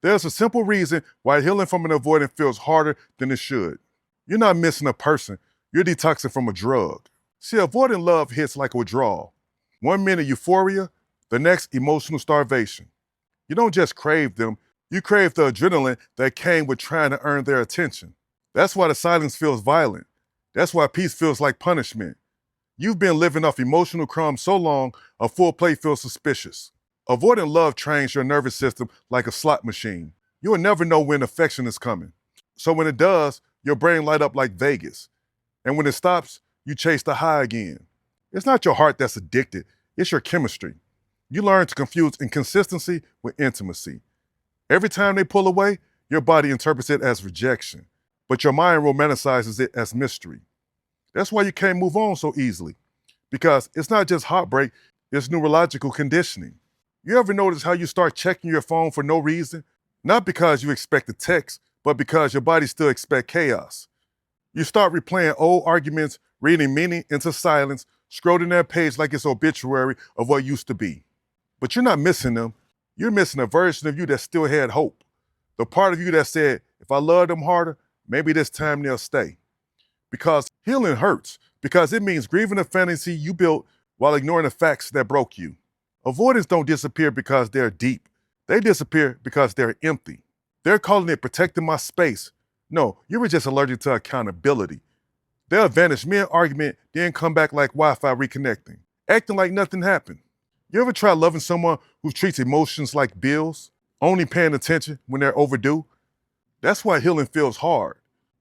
There's a simple reason why healing from an avoidant feels harder than it should. You're not missing a person, you're detoxing from a drug. See, avoidant love hits like a withdrawal. 1 minute euphoria, the next emotional starvation. You don't just crave them, you crave the adrenaline that came with trying to earn their attention. That's why the silence feels violent. That's why peace feels like punishment. You've been living off emotional crumbs so long, a full plate feels suspicious. Avoidant love trains your nervous system like a slot machine. You will never know when affection is coming. So when it does, your brain light up like Vegas. And when it stops, you chase the high again. It's not your heart that's addicted, it's your chemistry. You learn to confuse inconsistency with intimacy. Every time they pull away, your body interprets it as rejection, but your mind romanticizes it as mystery. That's why you can't move on so easily, because it's not just heartbreak, it's neurological conditioning. You ever notice how you start checking your phone for no reason? Not because you expect a text, but because your body still expects chaos. You start replaying old arguments, reading meaning into silence, scrolling that page like it's obituary of what used to be. But you're not missing them. You're missing a version of you that still had hope. The part of you that said, if I love them harder, maybe this time they'll stay. Because healing hurts, because it means grieving a fantasy you built while ignoring the facts that broke you. Avoidants don't disappear because they're deep. They disappear because they're empty. They're calling it protecting my space. No, you were just allergic to accountability. They'll vanish mid-argument, then come back like Wi-Fi reconnecting, acting like nothing happened. You ever try loving someone who treats emotions like bills, only paying attention when they're overdue? That's why healing feels hard.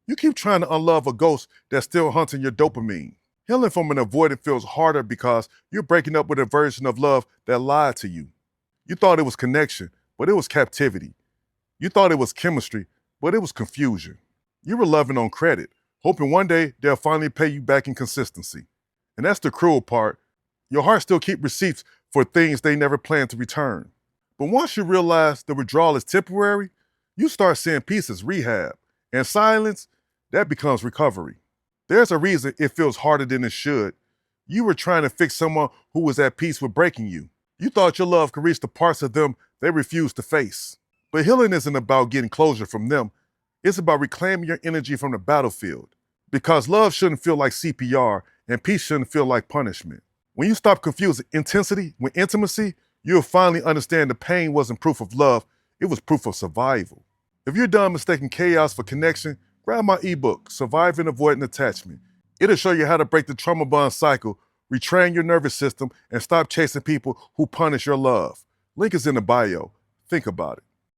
You keep trying to unlove a ghost that's still hunting your dopamine. Healing from an avoidant feels harder because you're breaking up with a version of love that lied to you. You thought it was connection, but it was captivity. You thought it was chemistry, but it was confusion. You were loving on credit, hoping one day they'll finally pay you back in consistency. And that's the cruel part. Your heart still keeps receipts for things they never planned to return. But once you realize the withdrawal is temporary, you start seeing peace as rehab. And silence, that becomes recovery. There's a reason it feels harder than it should. You were trying to fix someone who was at peace with breaking you. You thought your love could reach the parts of them they refused to face. But healing isn't about getting closure from them. It's about reclaiming your energy from the battlefield. Because love shouldn't feel like CPR and peace shouldn't feel like punishment. When you stop confusing intensity with intimacy, you'll finally understand the pain wasn't proof of love, it was proof of survival. If you're done mistaking chaos for connection, grab my ebook, Surviving Avoidant Attachment. It'll show you how to break the trauma bond cycle, retrain your nervous system, and stop chasing people who punish your love. Link is in the bio. Think about it.